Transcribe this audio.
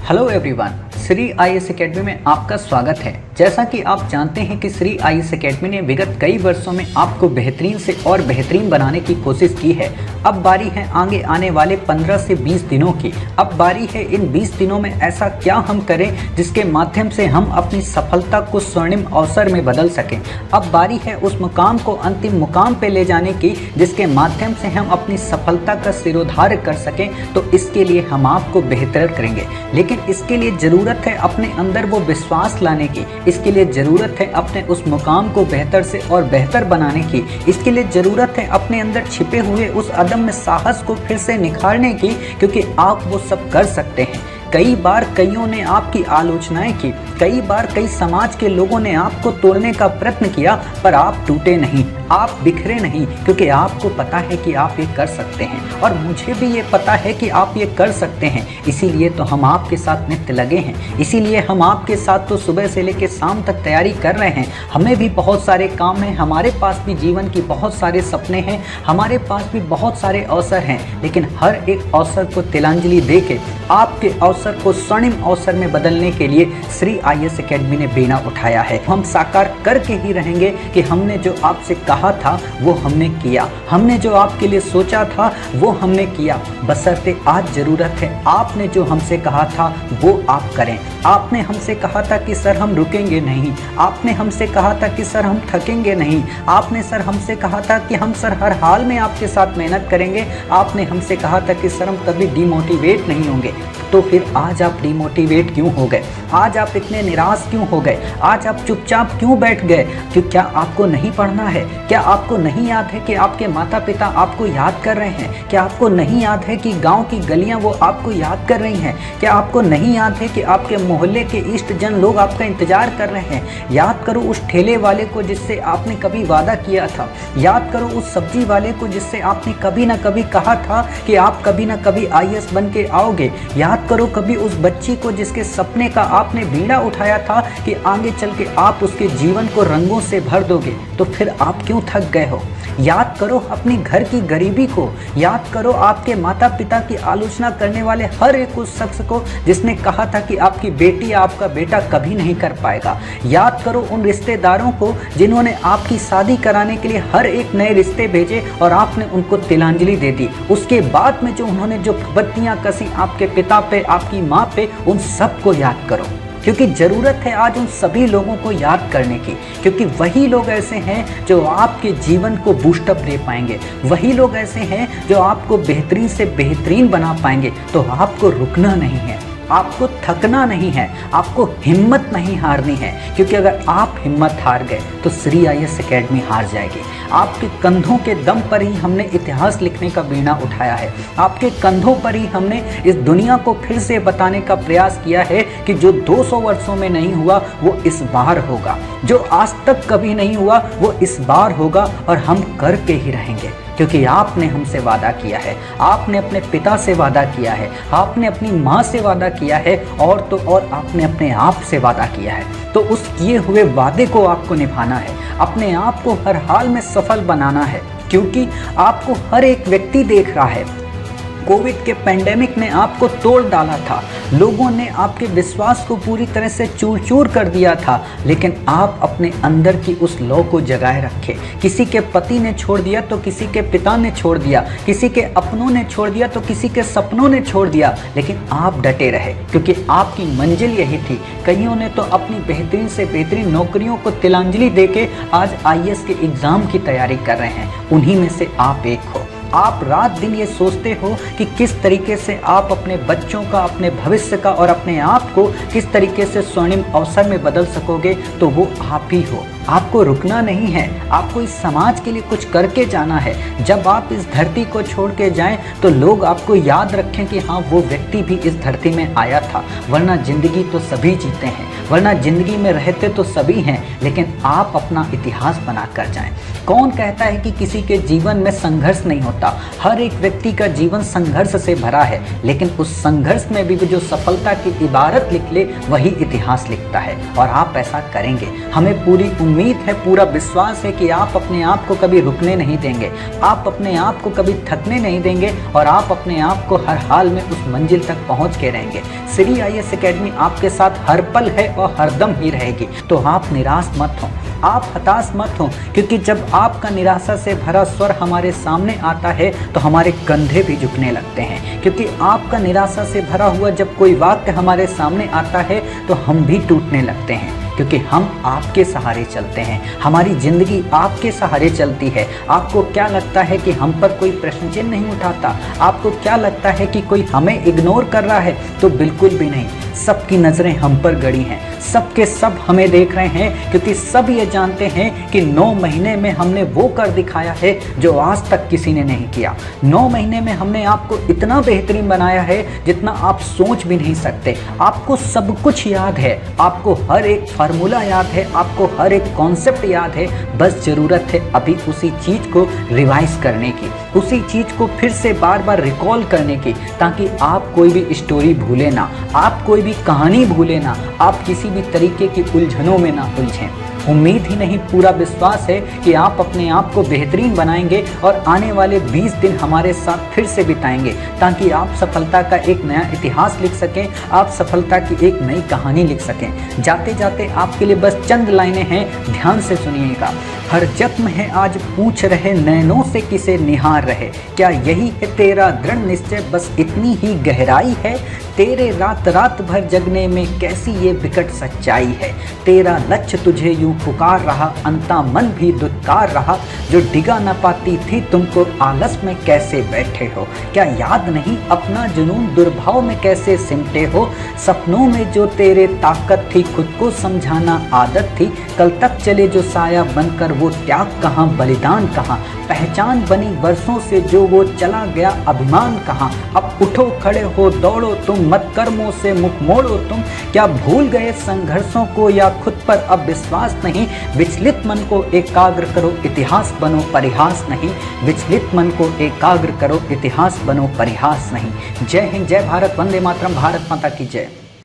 Hello everyone, Shri IAS academy में आपका स्वागत है। जैसा कि आप जानते हैं कि श्री आईएएस एकेडमी ने विगत कई वर्षों में आपको बेहतरीन से और बेहतरीन बनाने की कोशिश की है। अब बारी है आगे आने वाले 15 से 20 दिनों की। अब बारी है इन 20 दिनों में ऐसा क्या हम करें जिसके माध्यम से हम अपनी सफलता को स्वर्णिम अवसर में बदल सकें। अब बारी है उस मुकाम को अंतिम मुकाम पे ले जाने की जिसके माध्यम से हम अपनी सफलता का सिरोधार्य कर सकें। तो इसके लिए हम आपको बेहतर करेंगे, लेकिन इसके लिए ज़रूरत है अपने अंदर वो विश्वास लाने की। इसके लिए ज़रूरत है अपने उस मुकाम को बेहतर से और बेहतर बनाने की। इसके लिए ज़रूरत है अपने अंदर छिपे हुए उस अदम्य साहस को फिर से निखारने की, क्योंकि आप वो सब कर सकते हैं। कई बार कईयों ने आपकी आलोचनाएं की, कई बार कई समाज के लोगों ने आपको तोड़ने का प्रयत्न किया, पर आप टूटे नहीं, आप बिखरे नहीं, क्योंकि आपको पता है कि आप ये कर सकते हैं और मुझे भी ये पता है कि आप ये कर सकते हैं। इसीलिए तो हम आपके साथ नित्य लगे हैं, इसीलिए हम आपके साथ तो सुबह से लेकर शाम तक तैयारी कर रहे हैं। हमें भी बहुत सारे काम हैं, हमारे पास भी जीवन की बहुत सारे सपने हैं, हमारे पास भी बहुत सारे अवसर हैं, लेकिन हर एक अवसर को तिलांजलि देके आपके अवसर को स्वर्णिम अवसर में बदलने के लिए श्री आईएएस एकेडमी ने बेड़ा उठाया है। हम साकार करके ही रहेंगे कि हमने जो आपसे कहा था वो हमने किया, हमने जो आपके लिए सोचा था वो हमने किया। बशर्ते आज ज़रूरत है आपने जो हमसे कहा था वो आप करें। आपने हमसे कहा था कि सर हम रुकेंगे नहीं, आपने हमसे कहा था कि सर हम थकेंगे नहीं, आपने सर हमसे कहा था कि हम सर हर हाल में आपके साथ मेहनत करेंगे, आपने हमसे कहा था कि सर हम कभी डिमोटिवेट नहीं होंगे। तो फिर आज आप डिमोटिवेट क्यों हो गए? आज आप इतने निराश क्यों हो गए? आज आप चुपचाप क्यों बैठ गए? कि क्या आपको नहीं पढ़ना है? क्या आपको नहीं याद है कि आपके माता पिता आपको याद कर रहे हैं? क्या आपको नहीं याद है कि गांव की गलियां वो आपको याद कर रही हैं? क्या आपको नहीं याद है कि आपके मोहल्ले के इष्ट जन लोग आपका इंतजार कर रहे हैं? याद करो उस ठेले वाले को जिससे आपने कभी वादा किया था। याद करो उस सब्जी वाले को जिससे आपने कभी ना कभी कहा था कि आप कभी ना कभी आईएएस बन के आओगे। याद करो कभी उस बच्ची को जिसके सपने का आपने बीड़ा उठाया था कि आगे चल के आप उसके जीवन को रंगों से भर दोगे। तो फिर आप क्यों थक गए हो? याद करो अपनी घर की गरीबी को, याद करो आपके माता पिता की आलोचना करने वाले हर एक उस शख्स को जिसने कहा था कि आपकी बेटी या आपका बेटा कभी नहीं कर पाएगा। याद करो उन रिश्तेदारों को जिन्होंने आपकी शादी कराने के लिए हर एक नए रिश्ते भेजे और आपने उनको तिलांजलि दे दी। उसके बाद में जो उन्होंने जो बत्तियां कसी आपके पिता पे, आपकी माँ पे, उन सब को याद करो, क्योंकि ज़रूरत है आज उन सभी लोगों को याद करने की, क्योंकि वही लोग ऐसे हैं जो आपके जीवन को बूस्टअप दे पाएंगे, वही लोग ऐसे हैं जो आपको बेहतरीन से बेहतरीन बना पाएंगे। तो आपको रुकना नहीं है, आपको थकना नहीं है, आपको हिम्मत नहीं हारनी है, क्योंकि अगर आप हिम्मत हार गए तो श्री आईएएस एकेडमी हार जाएगी। आपके कंधों के दम पर ही हमने इतिहास लिखने का बीड़ा उठाया है, आपके कंधों पर ही हमने इस दुनिया को फिर से बताने का प्रयास किया है कि जो 200 वर्षों में नहीं हुआ वो इस बार होगा, जो आज तक कभी नहीं हुआ वो इस बार होगा, और हम करके ही रहेंगे, क्योंकि आपने हमसे वादा किया है, आपने अपने पिता से वादा किया है, आपने अपनी माँ से वादा किया है, और तो और आपने अपने आप से वादा किया है। तो उस किए हुए वादे को आपको निभाना है, अपने आप को हर हाल में सफल बनाना है, क्योंकि आपको हर एक व्यक्ति देख रहा है। कोविड के पेंडेमिक ने आपको तोड़ डाला था, लोगों ने आपके विश्वास को पूरी तरह से चूर चूर कर दिया था, लेकिन आप अपने अंदर की उस लौ को जगाए रखे। किसी के पति ने छोड़ दिया तो किसी के पिता ने छोड़ दिया, किसी के अपनों ने छोड़ दिया तो किसी के सपनों ने छोड़ दिया, लेकिन आप डटे रहे, क्योंकि आपकी मंजिल यही थी। कईयों ने तो अपनी बेहतरीन से बेहतरीन नौकरियों को तिलांजलि देके आज आईएएस के एग्ज़ाम की तैयारी कर रहे हैं। उन्हीं में से आप एक हो। आप रात दिन ये सोचते हो कि किस तरीके से आप अपने बच्चों का, अपने भविष्य का और अपने आप को किस तरीके से स्वर्णिम अवसर में बदल सकोगे, तो वो आप ही हो। आपको रुकना नहीं है, आपको इस समाज के लिए कुछ करके जाना है। जब आप इस धरती को छोड़ के जाएं तो लोग आपको याद रखें कि हाँ वो व्यक्ति भी इस धरती में आया था, वरना ज़िंदगी तो सभी जीते हैं, वरना ज़िंदगी में रहते तो सभी हैं, लेकिन आप अपना इतिहास बना कर जाएं। कौन कहता है कि किसी के जीवन में संघर्ष नहीं होता? हर एक व्यक्ति का जीवन संघर्ष से भरा है, लेकिन उस संघर्ष में भी जो सफलता की इबारत लिख ले वही इतिहास लिखता है, और आप ऐसा करेंगे। हमें पूरी उम्मीद उम्मीद है, पूरा विश्वास है कि आप अपने आप को कभी रुकने नहीं देंगे, आप अपने आप को कभी थकने नहीं देंगे और आप अपने आप को हर हाल में उस मंजिल तक पहुंच के रहेंगे। श्री IAS एकेडमी आपके साथ हर पल है और हरदम ही रहेगी। तो आप निराश मत हो, आप हताश मत हो, क्योंकि जब आपका निराशा से भरा स्वर हमारे सामने आता है तो हमारे कंधे भी झुकने लगते हैं, क्योंकि आपका निराशा से भरा हुआ जब कोई वाक्य हमारे सामने आता है तो हम भी टूटने लगते हैं, क्योंकि हम आपके सहारे चलते हैं, हमारी ज़िंदगी आपके सहारे चलती है। आपको क्या लगता है कि हम पर कोई प्रश्न चिन्ह नहीं उठाता? आपको क्या लगता है कि कोई हमें इग्नोर कर रहा है? तो बिल्कुल भी नहीं, सबकी नज़रें हम पर गड़ी हैं, सबके सब हमें देख रहे हैं, क्योंकि सब ये जानते हैं कि 9 महीने में हमने वो कर दिखाया है जो आज तक किसी ने नहीं किया। 9 महीने में हमने आपको इतना बेहतरीन बनाया है जितना आप सोच भी नहीं सकते। आपको सब कुछ याद है, आपको हर एक फार्मूला याद है, आपको हर एक कॉन्सेप्ट याद है, बस ज़रूरत है अभी उसी चीज़ को रिवाइज करने की, उसी चीज़ को फिर से बार बार रिकॉल करने की, ताकि आप कोई भी स्टोरी भूले ना, आप कोई भी कहानी भूले ना, आप किसी भी तरीके की उलझनों में ना उलझें। उम्मीद ही नहीं, पूरा विश्वास है कि आप अपने आप को बेहतरीन बनाएंगे और आने वाले 20 दिन हमारे साथ फिर से बिताएंगे, ताकि आप सफलता का एक नया इतिहास लिख सकें, आप सफलता की एक नई कहानी लिख सकें। जाते जाते आपके लिए बस चंद लाइनें हैं, ध्यान से सुनिएगा। हर जख्म है आज पूछ रहे, नैनों से किसे निहार रहे, क्या यही है तेरा दृढ़ निश्चय, बस इतनी ही गहराई है, तेरे रात रात भर जगने में कैसी ये विकट सच्चाई है, तेरा लक्ष्य तुझे यूं पुकार रहा, अंता मन भी दुत्कार रहा, जो डिगा न पाती थी तुमको आलस में कैसे बैठे हो, क्या याद नहीं अपना जुनून दुर्भाव में कैसे सिमटे हो, सपनों में जो तेरे ताकत थी खुद को समझाना आदत थी, कल तक चले जो साया बनकर वो त्याग कहाँ, बलिदान कहाँ, पहचान बनी वर्षों से जो वो चला गया अभिमान कहाँ, अब उठो खड़े हो दौड़ो तुम, मत कर्मों से मुख मोड़ो तुम, क्या भूल गए संघर्षों को या खुद पर अब विश्वास नहीं, विचलित मन को एकाग्र करो इतिहास बनो परिहास नहीं, विचलित मन को एकाग्र करो इतिहास बनो परिहास नहीं। जय हिंद, जय भारत, वंदे मातरम, भारत माता की जय।